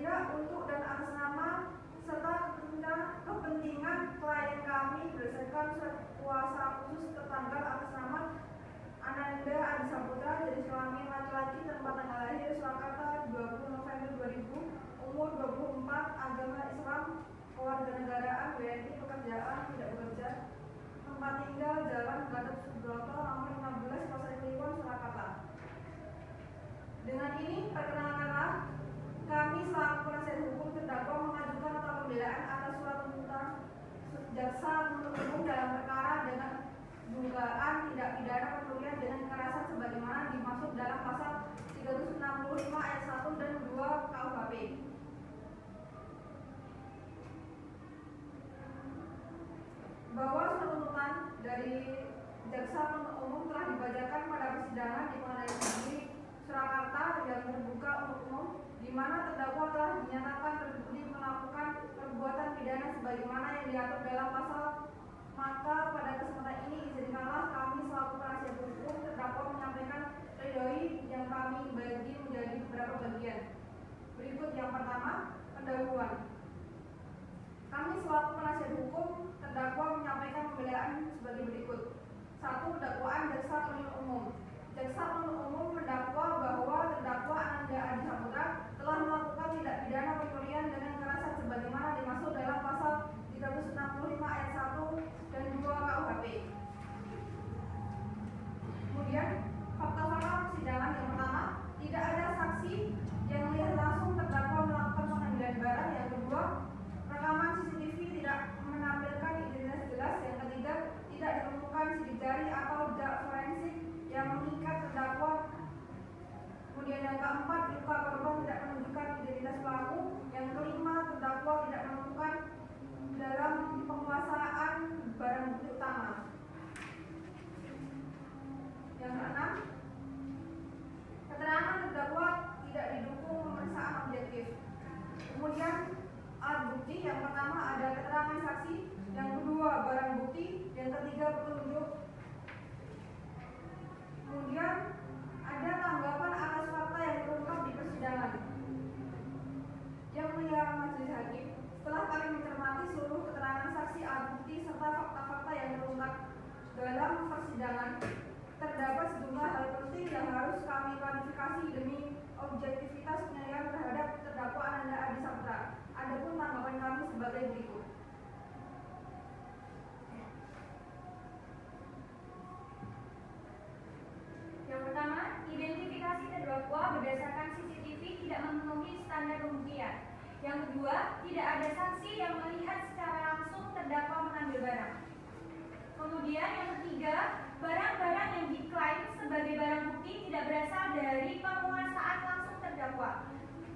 tidak untuk dan atas nama serta kepentingan klien kami berdasarkan surat kuasa khusus tertanggal atas nama Ananda Adi Saputra, jenis kelamin laki-laki, tempat tanggal lahir Surakarta 20 November 2000, umur 24, agama Islam, kewarganegaraan WNI, pekerjaan tidak bekerja, tempat tinggal Jalan Gatot Subroto nomor 16 Pasar Kliwon, Surakarta. Dengan ini perkenalkanlah kami selaku penasihat hukum terdakwa mengajukan nota pembelaan atas surat tuntutan jaksa penuntut umum dalam perkara dengan dugaan tindak pidana pencurian dengan kekerasan sebagaimana dimaksud dalam pasal 365 ayat 1 dan 2 KUHP. Bahwa surat tuntutan dari jaksa penuntut umum telah dibacakan pada persidangan di Pengadilan Negeri Surakarta yang terbuka untuk umum, di mana terdakwa telah dinyatakan terbukti melakukan perbuatan pidana sebagaimana yang diatur dalam pasal. Maka pada kesempatan ini izinkanlah kami selaku penasihat hukum terdakwa menyampaikan pledoi yang kami bagi menjadi beberapa bagian. Berikut yang pertama, pendahuluan. Kami selaku penasihat hukum terdakwa menyampaikan pembelaan sebagai berikut. 1. Dakwaan jaksa penuntut umum. Jaksa penuntut umum mendakwa bahwa terdakwa Ananda Adi Saputra telah melakukan tindak pidana pencurian dengan kekerasan sebagaimana dimaksud dalam pasal 365 ayat 1 dan 2 KUHP. Kemudian fakta-fakta persidangan yang pertama, tidak ada saksi yang melihat langsung terdakwa melakukan pengambilan barang. Yang kedua, rekaman CCTV tidak menampilkan identitas jelas. Yang ketiga, tidak ditemukan sidik jari atau zat forensik yang mengikat terdakwa. Kemudian yang keempat, luka korban tidak menunjukkan identitas pelaku. Yang kelima, terdakwa tidak menemukan dalam penguasaan barang bukti utama. Yang keenam, keterangan terdakwa tidak didukung pemeriksaan objektif. Kemudian alat bukti, yang pertama ada keterangan saksi, yang kedua barang bukti, yang ketiga petunjuk. Kemudian ada tanggapan atas fakta yang terungkap di persidangan. Yang mulia majelis hakim, setelah kami mencermati seluruh keterangan saksi, alat bukti serta fakta-fakta yang terungkap dalam persidangan, terdapat sejumlah hal penting yang harus kami klarifikasi demi objektivitas penilaian terhadap terdakwa Ananda Adi Saputra. Adapun tanggapan kami sebagai berikut. Yang pertama, identifikasi terdakwa berdasarkan CCTV tidak memenuhi standar pembuktian. Yang kedua, tidak ada saksi yang melihat secara langsung terdakwa mengambil barang. Kemudian yang ketiga, barang-barang yang diklaim sebagai barang bukti tidak berasal dari penguasaan langsung terdakwa.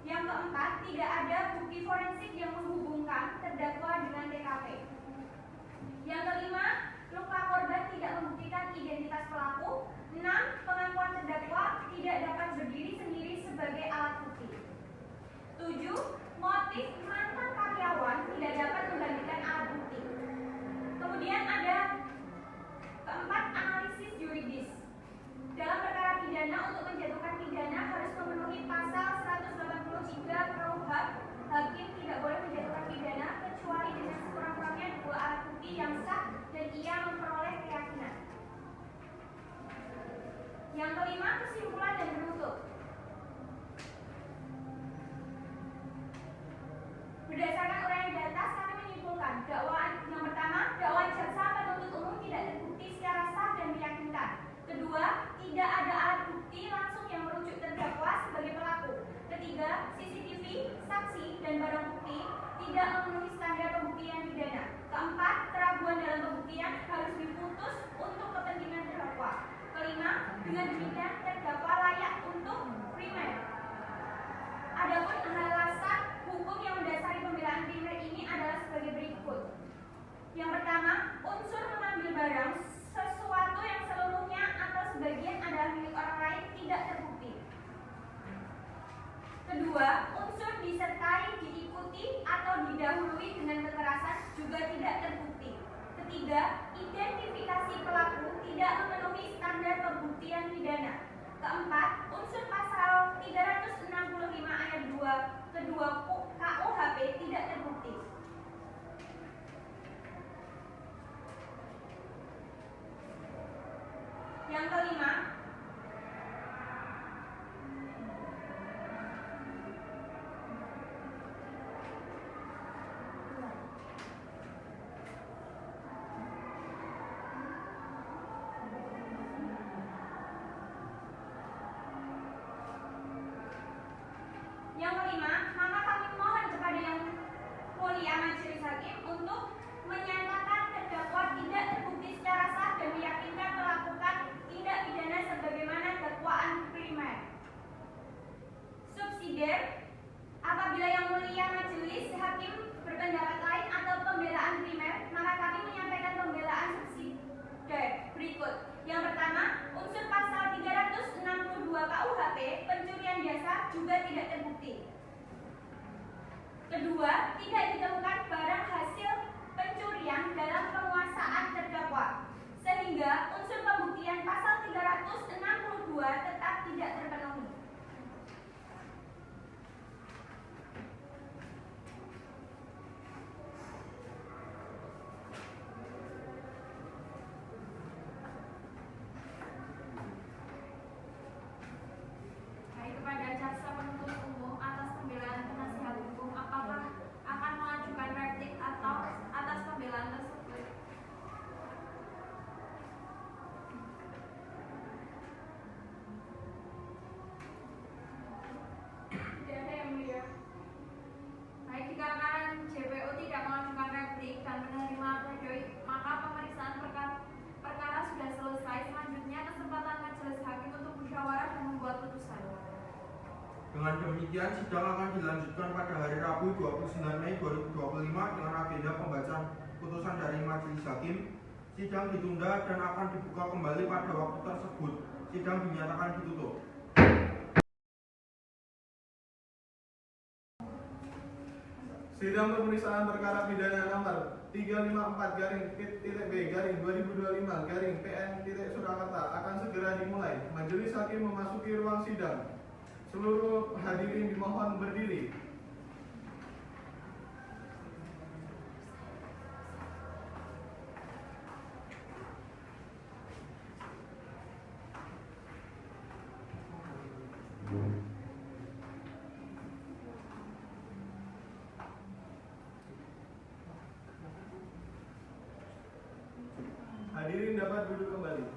Yang keempat, tidak ada bukti forensik yang menghubungkan terdakwa dengan TKP. Yang kelima, luka korban tidak membuktikan identitas pelaku. 6. Pengakuan terdakwa tidak dapat berdiri sendiri sebagai alat bukti. 7. Motif mantan karyawan tidak dapat menggantikan alat bukti. Kemudian ada keempat, analisis yuridis. Dalam perkara pidana, untuk menjatuhkan pidana harus memenuhi pasal 183 KUHP. Hakim tidak boleh menjatuhkan pidana kecuali dengan sekurang-kurangnya 2 alat bukti yang sah dan ia memperoleh keyakinan. Yang kelima, kesimpulan dan penutup. Berdasarkan uraian di atas, kami menyimpulkan dakwaan yang pertama, dakwaan jaksa penuntut umum tidak terbukti secara sah dan meyakinkan. Kedua, tidak ada alat bukti langsung yang merujuk terdakwa sebagai pelaku. Ketiga, CCTV, saksi, dan barang bukti tidak memenuhi standar pembuktian pidana. Keempat, keraguan dalam pembuktian harus diputus untuk kepentingan terdakwa. Kelima, dengan demikian terdakwa layak untuk primer. Adapun alasan hukum yang mendasari pembelaan primer ini adalah sebagai berikut. Yang pertama, unsur mengambil barang sesuatu yang seluruhnya atau sebagian adalah milik orang lain tidak terbukti. Kedua, unsur disertai, diikuti, atau didahului dengan kekerasan juga tidak terbukti. Ketiga, identifikasi pelaku tidak memenuhi standar pembuktian pidana. Keempat, unsur pasal 365 ayat 2 kedua tidak terbukti. Yang kelima, maka kami mohon kepada Yang Mulia Majelis Hakim untuk menyatakan terdakwa tidak terbukti secara sah dan meyakinkan melakukan tindak pidana sebagaimana dakwaan primer. Subsidiar, apabila Yang Mulia Majelis Hakim berpendapat lain atau pembelaan primer, maka kami menyampaikan pembelaan subsidiar berikut. Yang pertama, unsur pasal 362 KUHP pencurian jasa juga tidak terbukti. Kedua, tidak ditemukan barang hasil pencurian dalam penguasaan terdakwa, sehingga unsur pembuktian pasal 362 tetap tidak terpenuhi. Baik, kepada jaksa penuntut umum atas pembelaan penasihat hukum, apakah akan mengajukan replik atau atas pembelaan tersebut? Tidak ada yang mulia. Baik, dikarenakan JPO tidak mengajukan replik dan menerima pledoi, maka pemeriksaan perkara sudah selesai. Selanjutnya kesempatan majelis hakim untuk musyawarah dan membuat putusan. Dengan demikian, sidang akan dilanjutkan pada hari Rabu 29 Mei 2025 dengan agenda pembacaan putusan dari majelis hakim. Sidang ditunda dan akan dibuka kembali pada waktu tersebut. Sidang dinyatakan ditutup. Sidang pemeriksaan perkara pidana nomor 354-B/2025-PN-Surakarta akan segera dimulai. Majelis hakim memasuki ruang sidang. Seluruh hadirin dimohon berdiri. Hadirin dapat duduk kembali.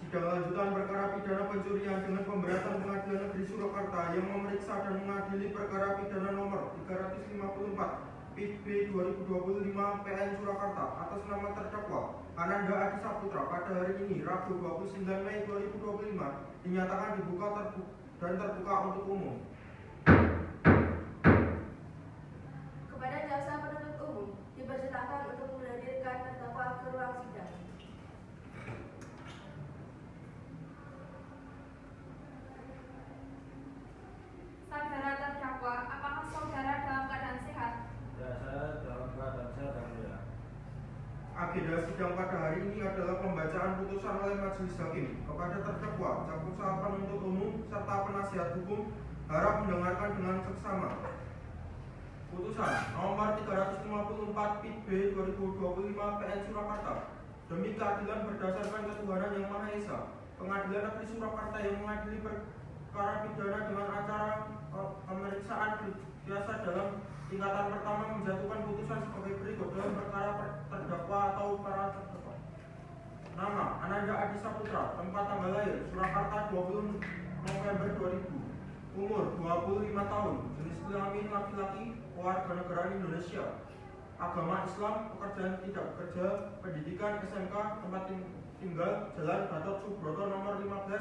Sidang lanjutan perkara pidana pencurian dengan pemberatan Pengadilan Negeri Surakarta yang memeriksa dan mengadili perkara pidana nomor 354 PIB 2025 PN Surakarta atas nama terdakwa Ananda Adi Saputra pada hari ini Rabu 29 Mei 2025 dinyatakan dibuka dan terbuka untuk umum. Kepada jaksa penuntut umum dipersilakan untuk menghadirkan terdakwa ke ruang sidang. Saudara terdakwa, apakah saudara dalam keadaan sehat? Ya, saya dalam keadaan sehat dan mulia. Agenda sidang pada hari ini adalah pembacaan putusan oleh majelis hakim kepada terdakwa, jaksa penuntut umum serta penasihat hukum harap mendengarkan dengan seksama. Putusan nomor 354 PIB 2025 PN Surakarta. Demi keadilan berdasarkan ketuhanan yang Maha Esa, Pengadilan Negeri Surakarta yang mengadili perkara pidana dengan acara pemeriksaan biasa dalam tingkatan pertama menjatuhkan putusan sebagai berikut dalam perkara terdakwa atau para terdakwa. Nama Ananda Adi Saputra, tempat tanggal lahir Surakarta 20 November 2000, umur 25 tahun, jenis kelamin laki-laki, warga negara Indonesia, agama Islam, pekerjaan tidak bekerja, pendidikan SMK, tempat tinggal Jalan Gatot Subroto nomor 15